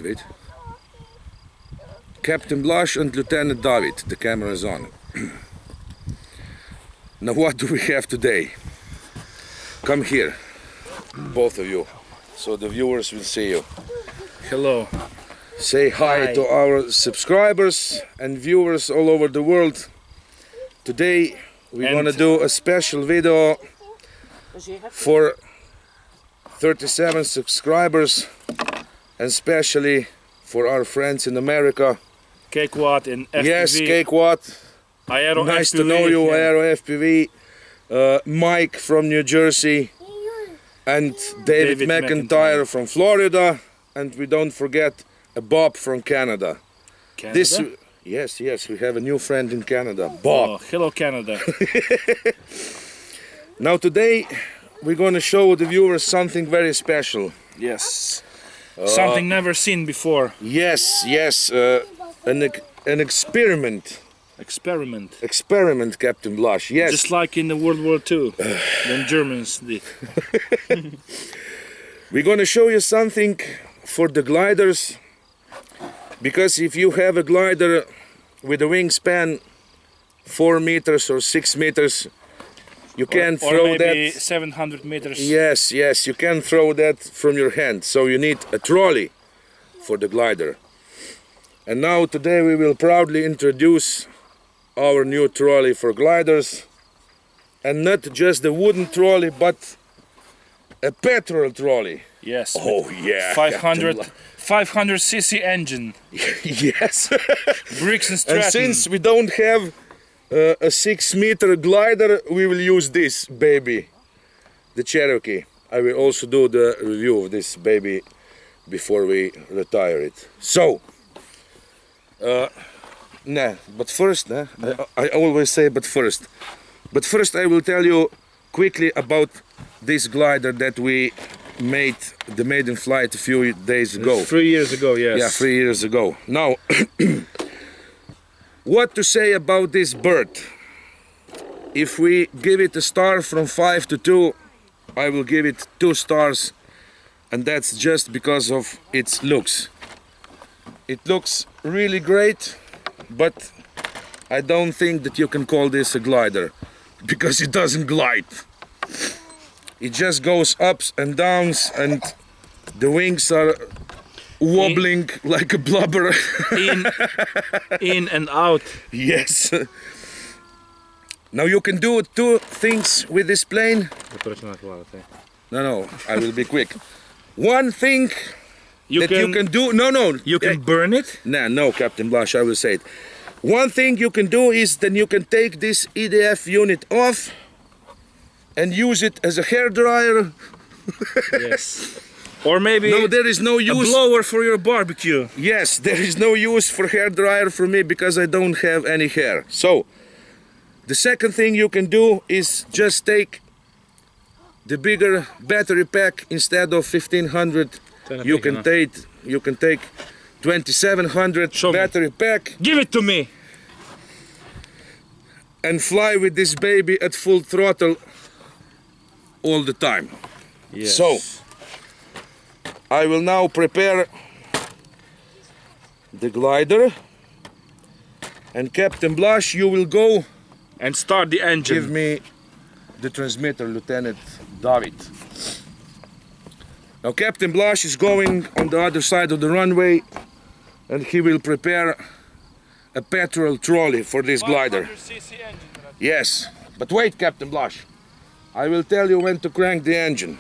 of it. Captain Blaž and Lieutenant David, the camera is on. Now what do we have today? Come here, both of you, so the viewers will see you. Hello. Say hi to our subscribers and viewers all over the world. Today we're gonna do a special video for 37 subscribers, and especially for our friends in America. Cakewat in FPV. Yes, Cakewat. Aero Nice FPV, to know you, yeah. Aero FPV. Mike from New Jersey. And David McIntyre from Florida. And we don't forget Bob from Canada. Canada? Yes, we have a new friend in Canada, Bob. Oh, hello Canada. Now today we're going to show the viewers something very special. Yes. Something never seen before. Yes, an experiment. Experiment, Captain Blaž, yes. Just like in the World War II, when Germans did. We're going to show you something for the gliders, because if you have a glider with a wingspan 4 meters or 6 meters, you can throw or maybe that 700 meters. Yes, you can throw that from your hand, so you need a trolley for the glider. And now today we will proudly introduce our new trolley for gliders, and not just a wooden trolley but a petrol trolley. Yes. Oh yeah. 500cc engine. Yes. Bricks and Stratton. And since we don't have a 6-meter glider, we will use this baby, the Cherokee. I will also do the review of this baby before we retire it. So, but first, I always say but first. But first I will tell you quickly about this glider that we made the maiden flight a few days ago. 3 years ago, yes. Yeah, 3 years ago. Now, what to say about this bird? If we give it a star from 5 to 2, I will give it 2 stars, and that's just because of its looks. It looks really great, but I don't think that you can call this a glider, because it doesn't glide. It just goes ups and downs, and the wings are wobbling like a blubber. in and out. Yes. Now you can do 2 things with this plane. No, I will be quick. One thing you can do. No. You can burn it? No, Captain Blaž, I will say it. One thing you can do is then you can take this EDF unit off and use it as a hair dryer. Yes. Or maybe there is no use. A blower for your barbecue. Yes, there is no use for hair dryer for me because I don't have any hair. So, the second thing you can do is just take the bigger battery pack. Instead of 1500, you can take 2700 battery pack. Give it to me. And fly with this baby at full throttle all the time. Yes. So, I will now prepare the glider, and Captain Blaž, you will go and start the engine. Give me the transmitter, Lieutenant David. Now Captain Blaž is going on the other side of the runway, and he will prepare a petrol trolley for this glider. 500cc engine. Yes, but wait, Captain Blaž. I will tell you when to crank the engine.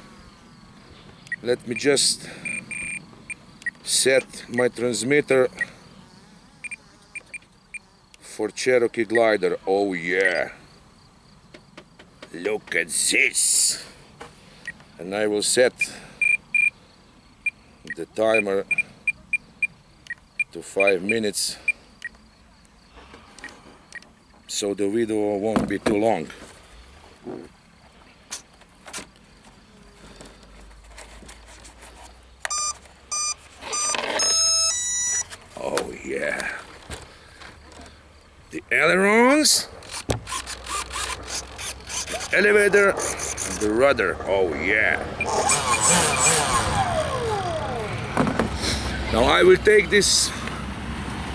Let me just set my transmitter for Cherokee glider. Oh yeah. Look at this. And I will set the timer to 5 minutes, so the video won't be too long. Oh yeah. The ailerons, the elevator, the rudder. Oh yeah. Now I will take this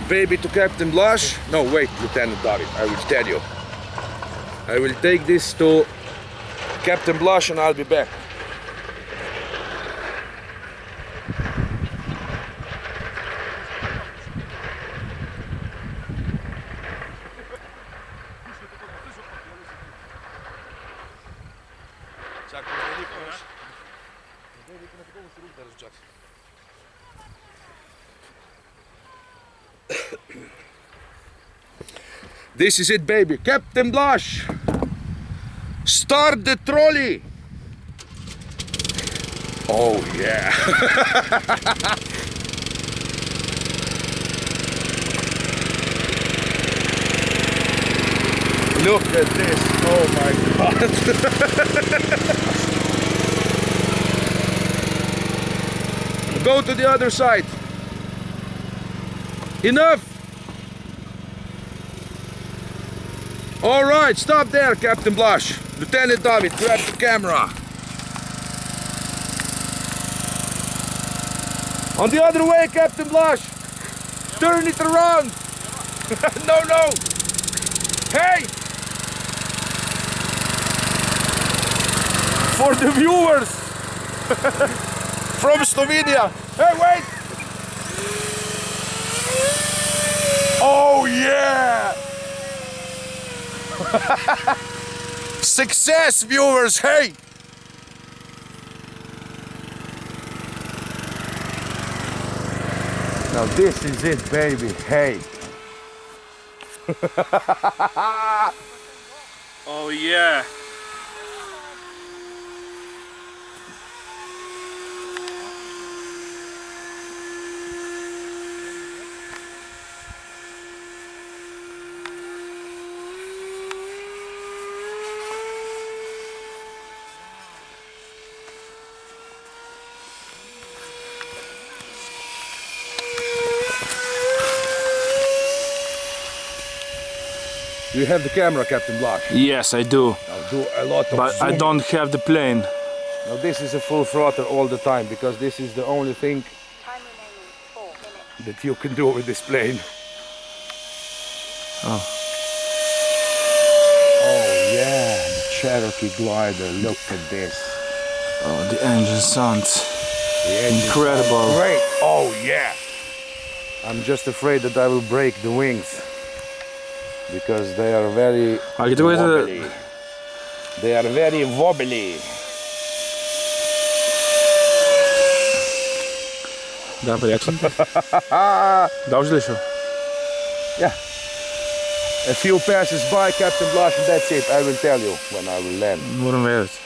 baby to Captain Blush. No, wait, Lieutenant David, I will tell you. I will take this to Captain Blush and I'll be back. This is it, baby. Captain Blush, start the trolley. Oh yeah. Look at this. Oh my God. Go to the other side. Enough. All right, stop there, Captain Blush. Lieutenant David, grab the camera. On the other way, Captain Blush. Turn it around. No, no. Hey! For the viewers from Slovenia. Hey, wait! Oh, yeah! Success, viewers, hey! Now this is it, baby, hey! Oh yeah. You have the camera, Captain Blush. Yes, I do. I'll do a lot of But zoom. I don't have the plane. Now this is a full throttle all the time because this is the only thing Time remaining 4 minutes. that you can do with this plane. Oh. Oh yeah, the Cherokee glider, look at this. Oh, the engine sounds The engine incredible. sounds great, oh yeah. I'm just afraid that I will break the wings because they are very wobbly. They are very wobbly. Да, приятно. Да, уже лишил. Yeah. A few passes by, Captain Blush, and that's it. I will tell you when I will land. Будем верить.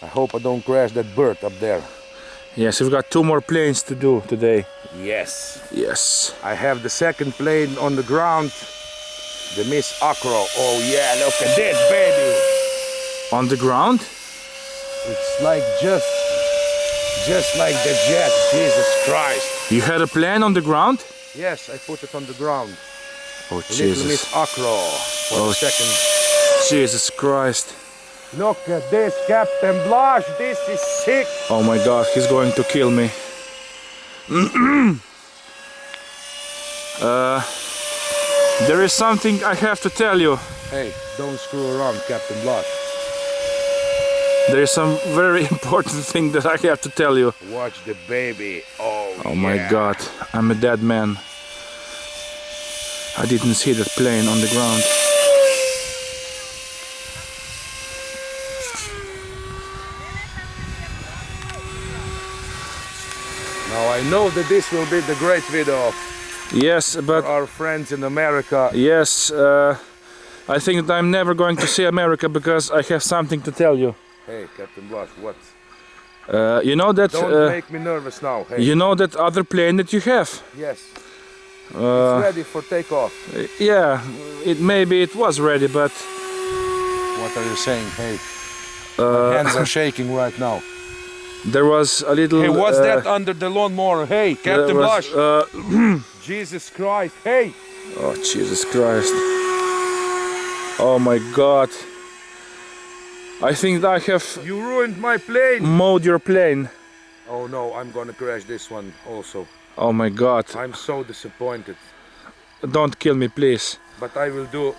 I hope I don't crash that bird up there. Yes, we've got 2 more planes to do today. Yes. Yes. I have the second plane on the ground. The Miss Acro. Oh yeah, look at this, baby. On the ground? It's like just like the jet. Jesus Christ. You had a plane on the ground? Yes, I put it on the ground. Oh, Little Jesus. Miss Acro for Oh, the second. Jesus Christ. Look at this, Captain Blush. This is sick. Oh my God, he's going to kill me. There is something I have to tell you. Hey, don't screw around, Captain Blush. There is some very important thing that I have to tell you. Watch the baby. Oh my yeah. God, I'm a dead man. I didn't see that plane on the ground. Now I know that this will be the great video Yes, but for our friends in America. yes, I think that I'm never going to see America because I have something to tell you. Hey, Captain Blush, what? You know that Don't make me nervous now. Hey. you know that other plane that you have. Yes. It's ready for takeoff. Yeah, maybe it was ready, but What are you saying? Hey. My hands are shaking right now. there was a little. Hey, what's that under the lawnmower? Hey, Captain Blush. Jesus Christ. Hey. Oh, Jesus Christ. Oh my God. I think that I have You ruined my plane. mowed your plane. Oh no, I'm gonna crash this one also. Oh my god. I'm so disappointed. Don't kill me, please. But I will do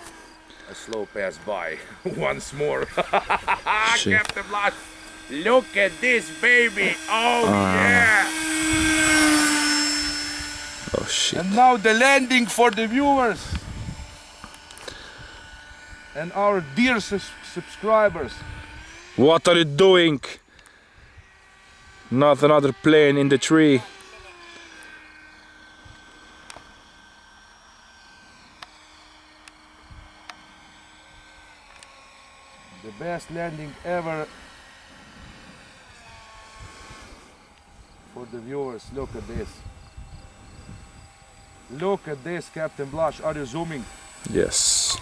a slow pass by once more. Shit. Captain Blush, look at this baby. Oh yeah. Oh shit. And now the landing for the viewers and our dear subscribers. What are you doing? Not another plane in the tree. The best landing ever for the viewers. Look at this. Look at this, Captain Blush. Are you zooming? Yes.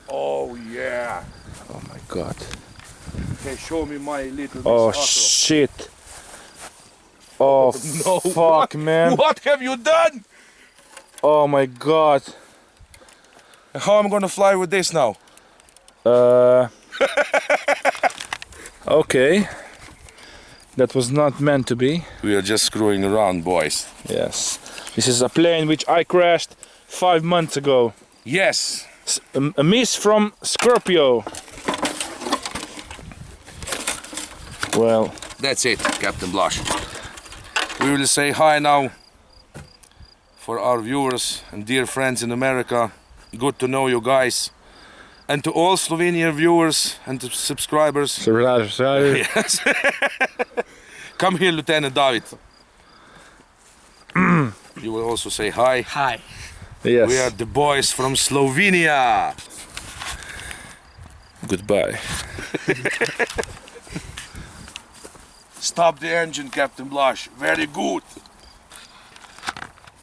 Oh yeah. Oh my god. Okay, show me my little Oh Miss Afro. shit. Oh No, fuck, what? man. What have you done? Oh my god. How am I gonna fly with this now? Okay. That was not meant to be. We are just screwing around, boys. Yes. This is a plane which I crashed 5 months ago. Yes. A miss from Scorpio. Well, That's it, Captain Blush. We will say hi now for our viewers and dear friends in America. Good to know you guys. And to all Slovenia viewers and to subscribers. Yes. Come here, Lieutenant David. You will also say hi. Hi. yes. We are the boys from Slovenia. Goodbye. Stop the engine, Captain Blush. Very good.